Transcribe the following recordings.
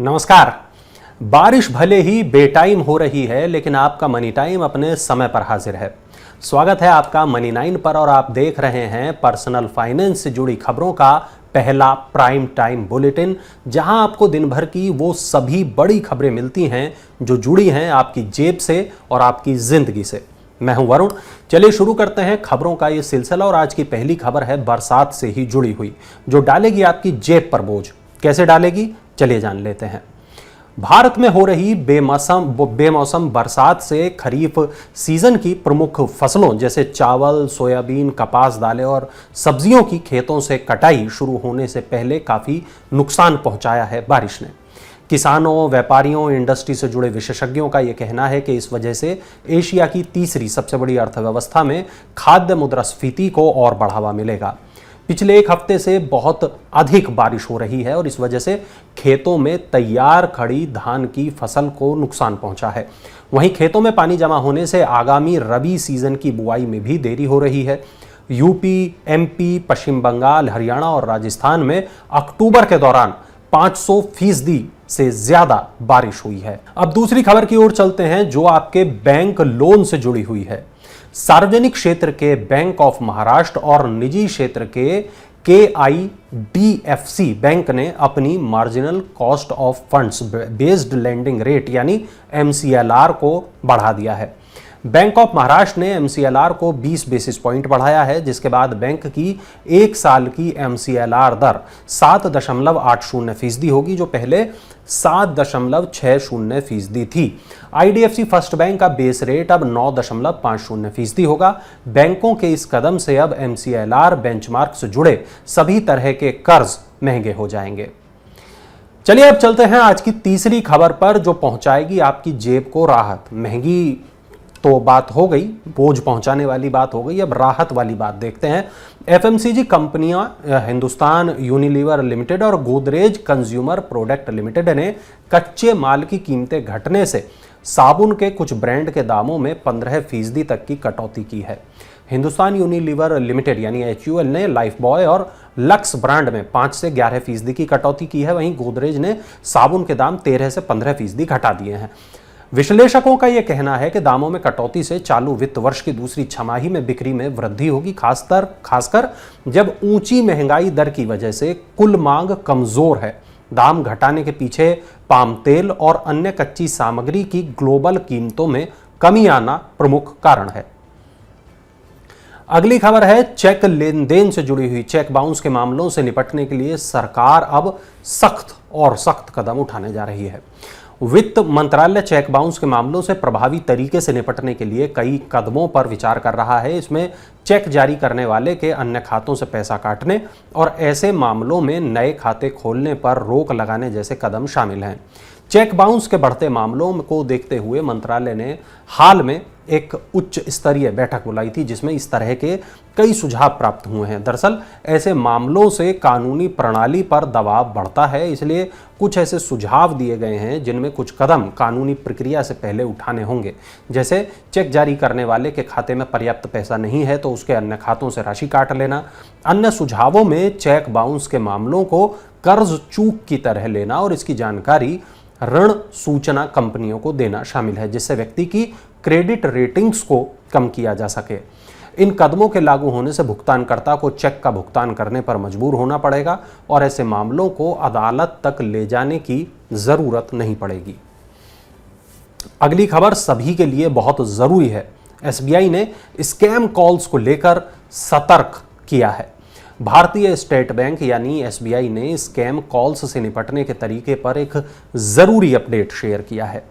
नमस्कार। बारिश भले ही बेटाइम हो रही है, लेकिन आपका मनी टाइम अपने समय पर हाजिर है। स्वागत है आपका मनी 9 पर और आप देख रहे हैं पर्सनल फाइनेंस से जुड़ी खबरों का पहला प्राइम टाइम बुलेटिन, जहां आपको दिन भर की वो सभी बड़ी खबरें मिलती हैं जो जुड़ी हैं आपकी जेब से और आपकी जिंदगी से। मैं हूं वरुण। चलिए शुरू करते हैं खबरों का ये सिलसिला और आज की पहली खबर है बरसात से ही जुड़ी हुई, जो डालेगी आपकी जेब पर बोझ। कैसे डालेगी, चलिए जान लेते हैं। भारत में हो रही बेमौसम बरसात से खरीफ सीजन की प्रमुख फसलों जैसे चावल, सोयाबीन, कपास, दालें और सब्जियों की खेतों से कटाई शुरू होने से पहले काफी नुकसान पहुंचाया है बारिश ने। किसानों, व्यापारियों, इंडस्ट्री से जुड़े विशेषज्ञों का यह कहना है कि इस वजह से एशिया की तीसरी सबसे बड़ी अर्थव्यवस्था में खाद्य मुद्रास्फीति को और बढ़ावा मिलेगा। पिछले एक हफ्ते से बहुत अधिक बारिश हो रही है और इस वजह से खेतों में तैयार खड़ी धान की फसल को नुकसान पहुंचा है। वहीं खेतों में पानी जमा होने से आगामी रबी सीजन की बुआई में भी देरी हो रही है। यूपी, एमपी, पश्चिम बंगाल, हरियाणा और राजस्थान में अक्टूबर के दौरान 500% से ज्यादा बारिश हुई है। अब दूसरी खबर की ओर चलते हैं, जो आपके बैंक लोन से जुड़ी हुई है। सार्वजनिक क्षेत्र के बैंक ऑफ महाराष्ट्र और निजी क्षेत्र के KIDFC बैंक ने अपनी marginal cost of funds based lending rate यानी MCLR को बढ़ा दिया है। बैंक ऑफ महाराष्ट्र ने MCLR को 20 बेसिस पॉइंट बढ़ाया है, जिसके बाद बैंक की एक साल की MCLR दर 7.80% होगी, जो पहले 7.60% थी। IDFC फर्स्ट बैंक का बेस रेट अब 9.50% होगा। बैंकों के इस कदम से अब MCLR बेंचमार्क से जुड़े सभी तरह के कर्ज महंगे हो जाएंगे। चलिए अब चलते हैं आज की तीसरी खबर पर, जो पहुंचाएगी आपकी जेब को राहत। महंगी तो बात हो गई, बोझ पहुंचाने वाली बात हो गई, अब राहत वाली बात देखते हैं। FMCG कंपनियां हिंदुस्तान यूनिलीवर लिमिटेड और गोदरेज कंज्यूमर प्रोडक्ट लिमिटेड ने कच्चे माल की कीमतें घटने से साबुन के कुछ ब्रांड के दामों में 15% तक की कटौती की है। हिंदुस्तान यूनिलीवर लिमिटेड यानी HUL ने लाइफ बॉय और लक्स ब्रांड में 5 से 11% की कटौती की है। वहीं गोदरेज ने साबुन के दाम 13 से 15% घटा दिए हैं। विश्लेषकों का यह कहना है कि दामों में कटौती से चालू वित्त वर्ष की दूसरी छमाही में बिक्री में वृद्धि होगी, खासकर जब ऊंची महंगाई दर की वजह से कुल मांग कमजोर है। दाम घटाने के पीछे पाम तेल और अन्य कच्ची सामग्री की ग्लोबल कीमतों में कमी आना प्रमुख कारण है। अगली खबर है चेक लेन देन से जुड़ी हुई। चेक बाउंस के मामलों से निपटने के लिए सरकार अब सख्त कदम उठाने जा रही है। वित्त मंत्रालय चेक बाउंस के मामलों से प्रभावी तरीके से निपटने के लिए कई कदमों पर विचार कर रहा है। इसमें चेक जारी करने वाले के अन्य खातों से पैसा काटने और ऐसे मामलों में नए खाते खोलने पर रोक लगाने जैसे कदम शामिल हैं। चेक बाउंस के बढ़ते मामलों को देखते हुए मंत्रालय ने हाल में एक उच्च स्तरीय बैठक बुलाई थी, जिसमें इस तरह के कई सुझाव प्राप्त हुए हैं। दरअसल ऐसे मामलों से कानूनी प्रणाली पर दबाव बढ़ता है, इसलिए कुछ ऐसे सुझाव दिए गए हैं जिनमें कुछ कदम कानूनी प्रक्रिया से पहले उठाने होंगे। जैसे चेक जारी करने वाले के खाते में पर्याप्त पैसा नहीं है तो उसके अन्य खातों से राशि काट लेना। अन्य सुझावों में चेक बाउंस के मामलों को कर्ज चूक की तरह लेना और इसकी जानकारी ऋण सूचना कंपनियों को देना शामिल है, जिससे व्यक्ति की क्रेडिट रेटिंग्स को कम किया जा सके। इन कदमों के लागू होने से भुगतानकर्ता को चेक का भुगतान करने पर मजबूर होना पड़ेगा और ऐसे मामलों को अदालत तक ले जाने की जरूरत नहीं पड़ेगी। अगली खबर सभी के लिए बहुत जरूरी है। SBI ने स्कैम कॉल्स को लेकर सतर्क किया है। भारतीय स्टेट बैंक यानी SBI ने स्कैम कॉल्स से निपटने के तरीके पर एक जरूरी अपडेट शेयर किया है।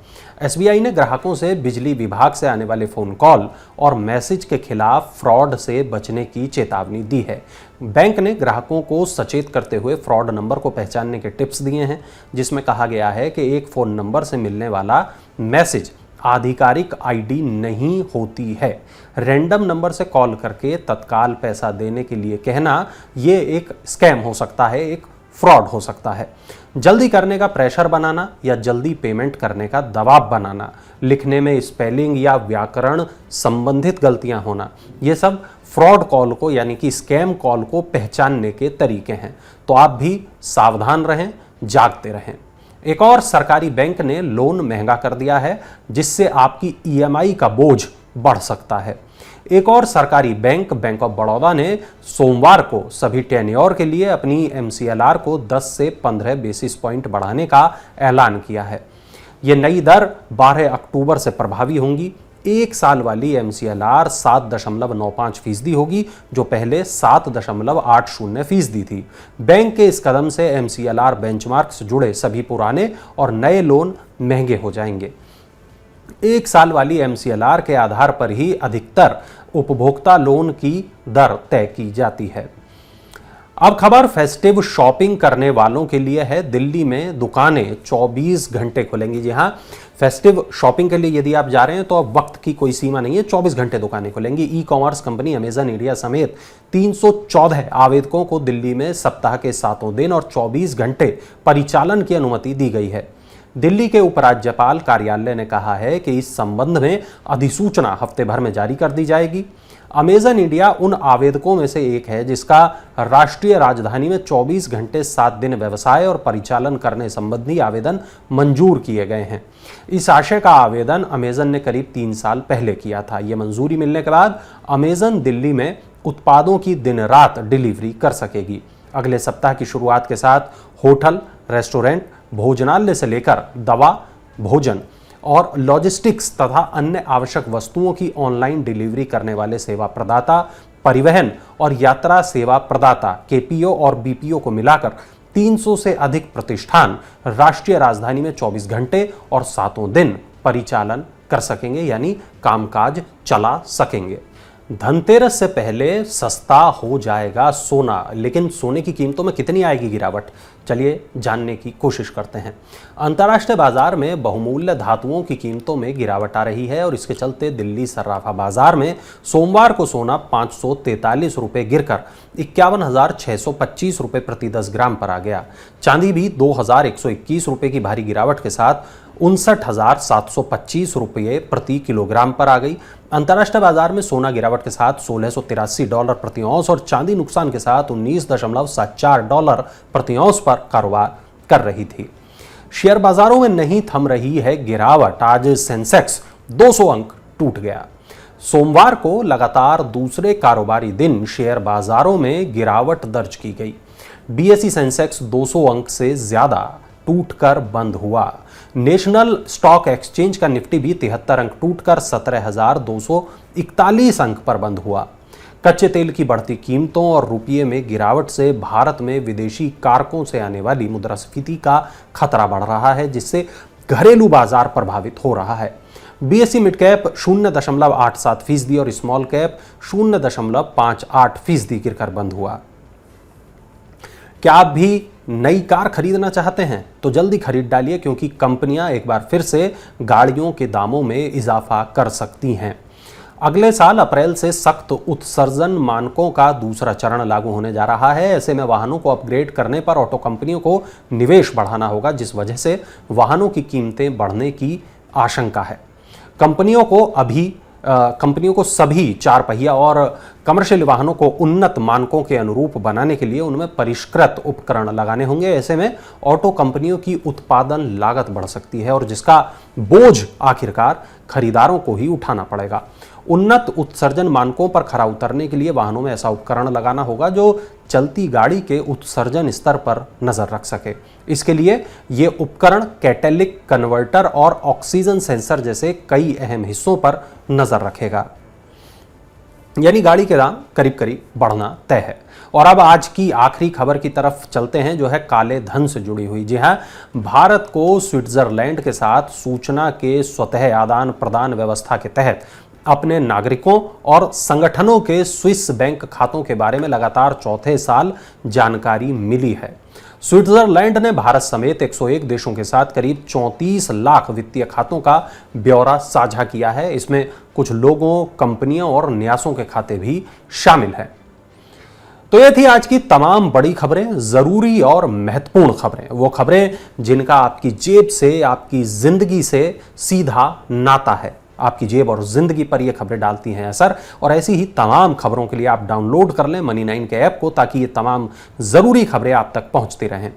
SBI ने ग्राहकों से बिजली विभाग से आने वाले फोन कॉल और मैसेज के खिलाफ फ्रॉड से बचने की चेतावनी दी है। बैंक ने ग्राहकों को सचेत करते हुए फ्रॉड नंबर को पहचानने के टिप्स दिए हैं, जिसमें कहा गया है कि एक फोन नंबर से मिलने वाला मैसेज आधिकारिक ID नहीं होती है। रैंडम नंबर से कॉल करके तत्काल पैसा देने के लिए कहना ये एक स्कैम हो सकता है, एक फ्रॉड हो सकता है। जल्दी करने का प्रेशर बनाना या जल्दी पेमेंट करने का दबाव बनाना, लिखने में स्पेलिंग या व्याकरण संबंधित गलतियां होना, ये सब फ्रॉड कॉल को यानी कि स्कैम कॉल को पहचानने के तरीके हैं। तो आप भी सावधान रहें, जागते रहें। एक और सरकारी बैंक ने लोन महंगा कर दिया है, जिससे आपकी ईएमआई का बोझ बढ़ सकता है। एक और सरकारी बैंक, बैंक ऑफ बड़ौदा ने सोमवार को सभी टेन्योर के लिए अपनी एमसीएलआर को 10 से 15 बेसिस पॉइंट बढ़ाने का ऐलान किया है। यह नई दर 12 अक्टूबर से प्रभावी होंगी। एक साल वाली एमसीएलआर 7.95% होगी, जो पहले 7.80% थी। बैंक के इस कदम से एमसीएलआर बेंचमार्क से जुड़े सभी पुराने और नए लोन महंगे हो जाएंगे। एक साल वाली एमसीएलआर के आधार पर ही अधिकतर उपभोक्ता लोन की दर तय की जाती है। अब खबर फेस्टिव शॉपिंग करने वालों के लिए है। दिल्ली में दुकानें 24 घंटे खुलेंगी। जी हाँ, फेस्टिव शॉपिंग के लिए यदि आप जा रहे हैं तो अब वक्त की कोई सीमा नहीं है, 24 घंटे दुकानें खुलेंगी। E commerce company Amazon India समेत 314 आवेदकों को दिल्ली में सप्ताह के 7 दिन और 24 घंटे परिचालन की अनुमति दी गई है। दिल्ली के उपराज्यपाल कार्यालय ने कहा है कि इस संबंध में अधिसूचना हफ्ते भर में जारी कर दी जाएगी। अमेजन इंडिया उन आवेदकों में से एक है जिसका राष्ट्रीय राजधानी में 24 घंटे 7 दिन व्यवसाय और परिचालन करने संबंधी आवेदन मंजूर किए गए हैं। इस आशय का आवेदन अमेजन ने करीब 3 साल पहले किया था। यह मंजूरी मिलने के बाद अमेजन दिल्ली में उत्पादों की दिन रात डिलीवरी कर सकेगी। अगले सप्ताह की शुरुआत के साथ होटल, रेस्टोरेंट, भोजनालय से लेकर दवा, भोजन और लॉजिस्टिक्स तथा अन्य आवश्यक वस्तुओं की ऑनलाइन डिलीवरी करने वाले सेवा प्रदाता, परिवहन और यात्रा सेवा प्रदाता केपीओ और बीपीओ को मिलाकर 300 से अधिक प्रतिष्ठान राष्ट्रीय राजधानी में 24 घंटे और 7 दिन परिचालन कर सकेंगे, यानी कामकाज चला सकेंगे। धनतेरस से पहले सस्ता हो जाएगा सोना, लेकिन सोने की कीमतों में कितनी आएगी गिरावट, चलिए जानने की कोशिश करते हैं। अंतर्राष्ट्रीय बाजार में बहुमूल्य धातुओं की कीमतों में गिरावट आ रही है और इसके चलते दिल्ली सर्राफा बाजार में सोमवार को सोना 543 रुपये गिरकर 51,625 रुपये प्रति 10 ग्राम पर आ गया। चांदी भी 2,121 रुपये की भारी गिरावट के साथ 59,725 रुपये प्रति किलोग्राम पर आ गई। अंतर्राष्ट्रीय बाजार में सोना गिरावट के साथ $1,683 प्रति औंस और चांदी नुकसान के साथ $19.74 प्रति औंस पर कारोबार कर रही थी। शेयर बाजारों में नहीं थम रही है गिरावट। आज सेंसेक्स 200 अंक टूट गया। सोमवार को लगातार दूसरे कारोबारी दिन शेयर बाजारों में गिरावट दर्ज की गई। बीएसई सेंसेक्स 200 अंक से ज्यादा टूटकर बंद हुआ। नेशनल स्टॉक एक्सचेंज का निफ्टी भी 73 अंक टूटकर 17,241 अंक पर बंद हुआ। कच्चे तेल की बढ़ती कीमतों और रुपये में गिरावट से भारत में विदेशी कारकों से आने वाली मुद्रास्फीति का खतरा बढ़ रहा है, जिससे घरेलू बाजार प्रभावित हो रहा है। बीएसई मिड कैप 0.87% और स्मॉल कैप 0.58% गिरकर बंद हुआ। क्या आप भी नई कार खरीदना चाहते हैं तो जल्दी खरीद डालिए, क्योंकि कंपनियां एक बार फिर से गाड़ियों के दामों में इजाफा कर सकती हैं। अगले साल अप्रैल से सख्त उत्सर्जन मानकों का दूसरा चरण लागू होने जा रहा है। ऐसे में वाहनों को अपग्रेड करने पर ऑटो कंपनियों को निवेश बढ़ाना होगा, जिस वजह से वाहनों की कीमतें बढ़ने की आशंका है। कंपनियों को सभी 4 पहिया और कमर्शियल वाहनों को उन्नत मानकों के अनुरूप बनाने के लिए उनमें परिष्कृत उपकरण लगाने होंगे। ऐसे में ऑटो कंपनियों की उत्पादन लागत बढ़ सकती है और जिसका बोझ आखिरकार खरीदारों को ही उठाना पड़ेगा। उन्नत उत्सर्जन मानकों पर खरा उतरने के लिए वाहनों में ऐसा उपकरण लगाना होगा जो चलती गाड़ी के उत्सर्जन स्तर पर नजर रख सके। इसके लिए ये उपकरण कैटेलिक कन्वर्टर और ऑक्सीजन सेंसर जैसे कई अहम हिस्सों पर नजर रखेगा। यानी गाड़ी के दाम करीब करीब बढ़ना तय है। और अब आज की आखिरी खबर की तरफ चलते हैं, जो है काले धन से जुड़ी हुई। जी हां, भारत को स्विट्जरलैंड के साथ सूचना के स्वतः आदान प्रदान व्यवस्था के तहत अपने नागरिकों और संगठनों के स्विस बैंक खातों के बारे में लगातार चौथे साल जानकारी मिली है। स्विट्जरलैंड ने भारत समेत 101 देशों के साथ करीब 34 लाख वित्तीय खातों का ब्यौरा साझा किया है। इसमें कुछ लोगों, कंपनियों और न्यासों के खाते भी शामिल हैं। तो ये थी आज की तमाम बड़ी खबरें, जरूरी और महत्वपूर्ण खबरें, वो खबरें जिनका आपकी जेब से, आपकी जिंदगी से सीधा नाता है। आपकी जेब और जिंदगी पर ये खबरें डालती हैं असर। और ऐसी ही तमाम खबरों के लिए आप डाउनलोड कर लें मनी9 के ऐप को, ताकि ये तमाम ज़रूरी खबरें आप तक पहुंचती रहें।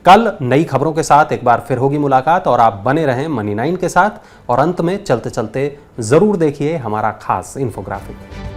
कल नई खबरों के साथ एक बार फिर होगी मुलाकात, और आप बने रहें मनी9 के साथ। और अंत में चलते चलते ज़रूर देखिए हमारा खास इन्फोग्राफिक।